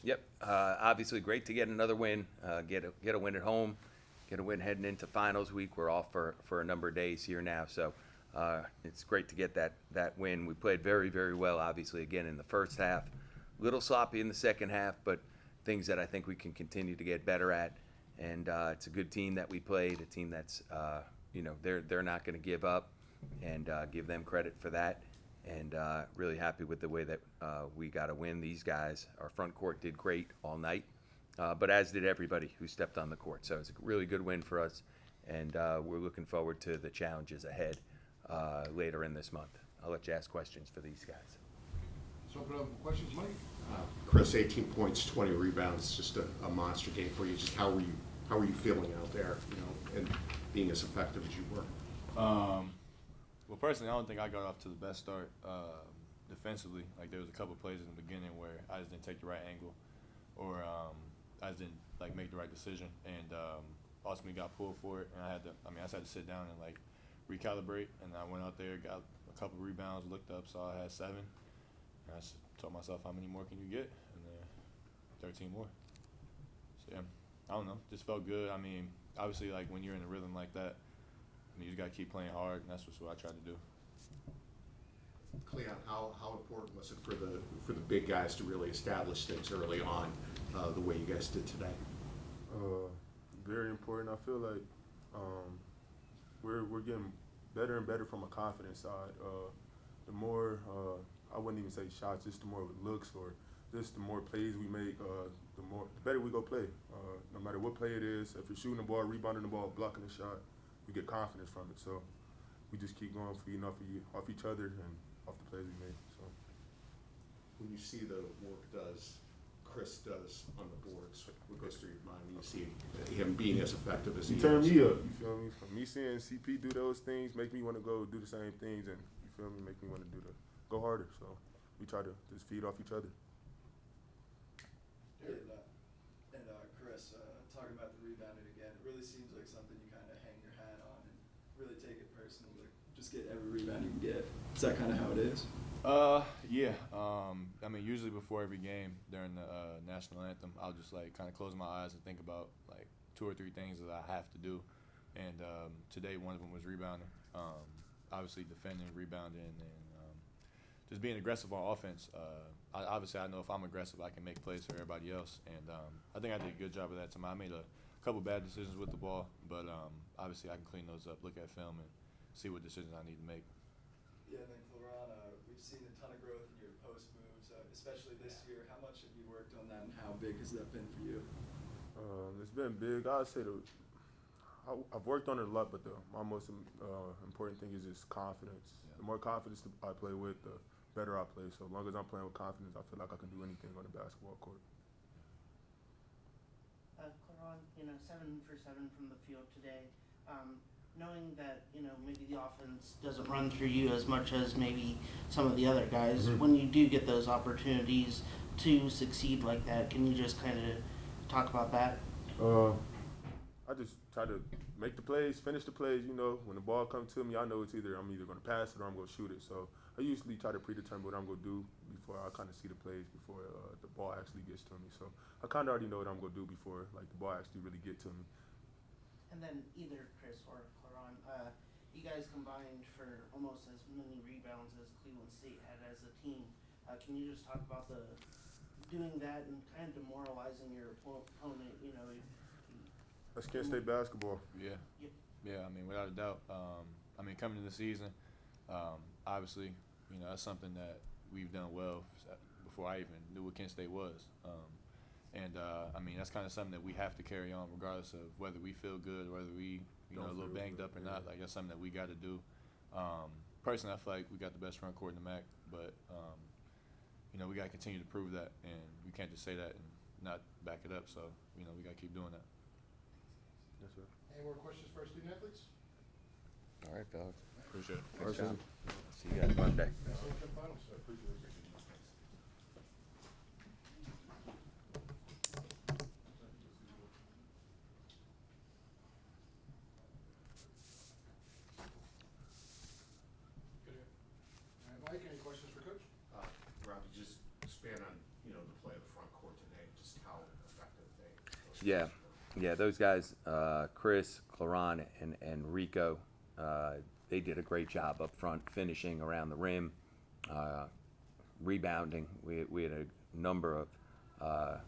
Yep. Obviously, great to get another win. Get a win at home. Get a win heading into finals week. We're off for a number of days here now, so it's great to get that win. We played very, very well. Obviously, again in the first half, a little sloppy in the second half, but things that I think we can continue to get better at. And it's a good team that we played. A team that's they're not going to give up, and give them credit for that. And really happy with the way that we got a win. These guys, our front court did great all night, but as did everybody who stepped on the court. So it's a really good win for us, and we're looking forward to the challenges ahead later in this month. I'll let you ask questions for these guys. So open up questions, Mike. Chris, 18 points, 20 rebounds, just a monster game for you. Just how were you feeling out there, and being as effective as you were? Well, personally, I don't think I got off to the best start defensively. Like, there was a couple plays in the beginning where I just didn't take the right angle, or I just didn't make the right decision, and ultimately got pulled for it. And I just had to sit down and recalibrate. And I went out there, got a couple rebounds, looked up, saw I had 7. And I just told myself, how many more can you get? And then 13 more. So yeah, I don't know, just felt good. I mean, obviously, when you're in a rhythm like that, you just got to keep playing hard, and that's what I tried to do. Cleon, how important was it for the big guys to really establish things early on, the way you guys did today? Very important. I feel like we're getting better and better from a confidence side. The more I wouldn't even say shots, just the more looks, or just the more plays we make, the better we go play. No matter what play it is, if you're shooting the ball, rebounding the ball, blocking the shot, we get confidence from it. So we just keep going, feeding off each other and off the plays we made. So when you see the work Chris does on the boards, what goes through your mind when you see him being as effective as he is? Turn me up, you feel me? From me seeing CP do those things make me want to go do the same things, and you feel me, make me want to go harder. So we try to just feed off each other. Chris, talking about the rebounding again, it really seems like something you kind of hang your hat on and really take it personally. Just get every rebound you can get. Is that kind of how it is? Yeah. I mean, usually before every game during the national anthem, I'll just kind of close my eyes and think about 2 or 3 things that I have to do. And today, one of them was rebounding. Obviously, defending, rebounding, and just being aggressive on offense. Obviously, I know if I'm aggressive, I can make plays for everybody else. And I think I did a good job of that tonight. I made a couple bad decisions with the ball, but obviously I can clean those up, look at film, and see what decisions I need to make. Yeah, and then Cli'Ron, we've seen a ton of growth in your post moves, especially this year. How much have you worked on that, and how big has that been for you? It's been big. I'd say I've worked on it a lot, but my most important thing is just confidence. Yeah. The more confidence I play with, the better I play. So as long as I'm playing with confidence, I feel like I can do anything on the basketball court. Cli'Ron, 7 for 7 from the field today. Knowing that, maybe the offense doesn't run through you as much as maybe some of the other guys, when you do get those opportunities to succeed like that, can you just kind of talk about that? I just try to make the plays, finish the plays. When the ball comes to me, I know I'm either going to pass it or I'm going to shoot it. So I usually try to predetermine what I'm going to do before I kind of see the plays, before the ball actually gets to me. So I kind of already know what I'm going to do before the ball actually really get to me. And then either Chris or Cli'Ron, you guys combined for almost as many rebounds as Cleveland State had as a team. Can you just talk about doing that and kind of demoralizing your opponent? That's Kent State basketball. Yeah. Yeah, I mean, without a doubt. Coming to the season, obviously, that's something that we've done well before I even knew what Kent State was. That's kind of something that we have to carry on regardless of whether we feel good or whether we, a little banged up or not. That's something that we got to do. Personally, I feel like we got the best front court in the MAC, but, we got to continue to prove that, and we can't just say that and not back it up. So, we got to keep doing that. Yes, sir. Any more questions for our student athletes? All right, fellas. Appreciate it. Thanks, John. See you guys Monday. Next one, finals. Appreciate it. Mike, any questions for Coach? Rob, you just expand on the play of the front court today. Yeah, those guys, Chris, Cli'Ron, and Rico, they did a great job up front, finishing around the rim, rebounding. We had a number of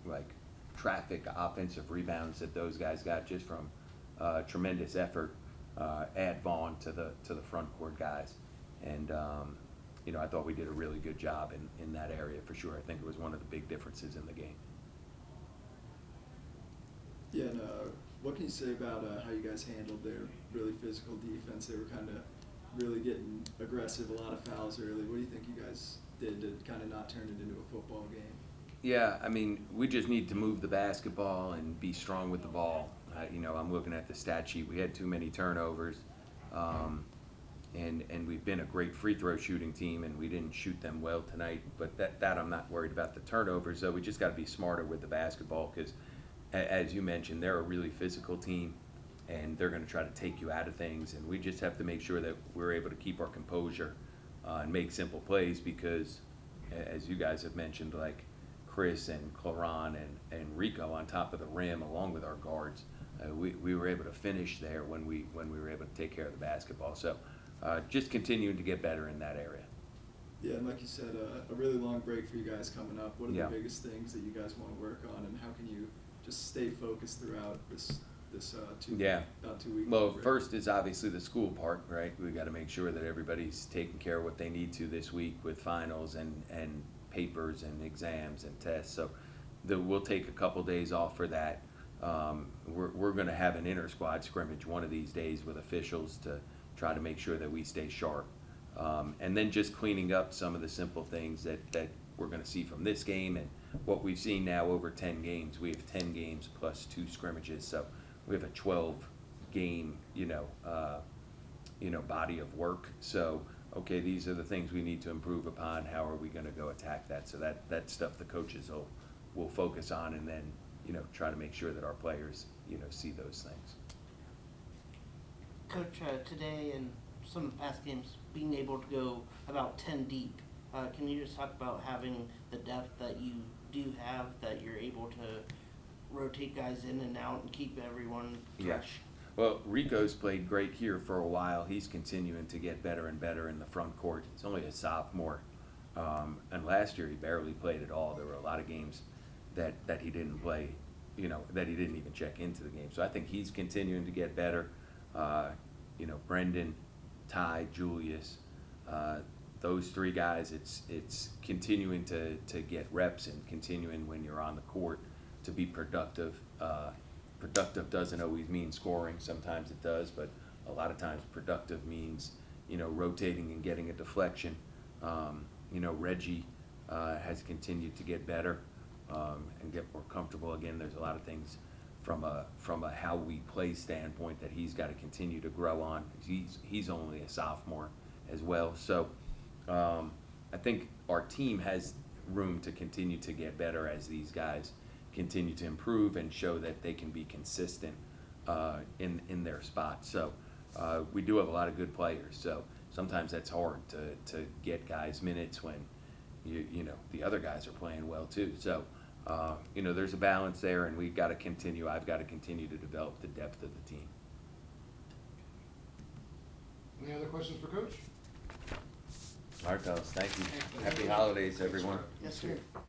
like traffic offensive rebounds that those guys got just from tremendous effort. Add Vaughn to the front court guys, and I thought we did a really good job in that area for sure. I think it was one of the big differences in the game. Yeah, and what can you say about how you guys handled their really physical defense? They were kind of really getting aggressive, a lot of fouls early. What do you think you guys did to kind of not turn it into a football game? Yeah, I mean, we just need to move the basketball and be strong with the ball. I'm looking at the stat sheet. We had too many turnovers, and we've been a great free throw shooting team, and we didn't shoot them well tonight. But that I'm not worried about the turnovers. So we just got to be smarter with the basketball because, as you mentioned, they're a really physical team, and they're going to try to take you out of things. And we just have to make sure that we're able to keep our composure and make simple plays because, as you guys have mentioned, like Chris and Cli'Ron and Rico on top of the rim, along with our guards, we were able to finish there when we were able to take care of the basketball. So just continuing to get better in that area. Yeah, and like you said, a really long break for you guys coming up. What are Yeah. the biggest things that you guys want to work on, and how can you just stay focused throughout this about 2 week? Well, break? first is obviously the school part, right? We got to make sure that everybody's taking care of what they need to this week with finals and papers and exams and tests. So we'll take a couple days off for that. We're going to have an inter squad scrimmage one of these days with officials to try to make sure that we stay sharp. And then just cleaning up some of the simple things that we're going to see from this game and what we've seen now over 10 games. We have 10 games plus 2 scrimmages, so we have a 12-game, body of work. So, okay, these are the things we need to improve upon. How are we going to go attack that? So that stuff the coaches will focus on, and then try to make sure that our players see those things. Coach, today and some of the past games, being able to go about 10 deep, can you just talk about having the depth that you do have, that you're able to rotate guys in and out and keep everyone fresh? Yeah. Well, Rico's played great here for a while. He's continuing to get better and better in the front court. He's only a sophomore, and last year he barely played at all. There were a lot of games that he didn't play, that he didn't even check into the game. So I think he's continuing to get better. Brendan, Ty, Julius, those 3 guys, it's continuing to get reps and continuing when you're on the court to be productive. Productive doesn't always mean scoring. Sometimes it does, but a lot of times productive means, rotating and getting a deflection. Reggie has continued to get better and get more comfortable. Again, there's a lot of things from a how we play standpoint that he's got to continue to grow on. He's only a sophomore as well. So I think our team has room to continue to get better as these guys continue to improve and show that they can be consistent in their spot. So we do have a lot of good players. So sometimes that's hard to get guys minutes when the other guys are playing well too. So there's a balance there, and we've got to continue. I've got to continue to develop the depth of the team. Any other questions for Coach? All right, fellas. Thank you. Happy holidays, everyone. Yes, sir.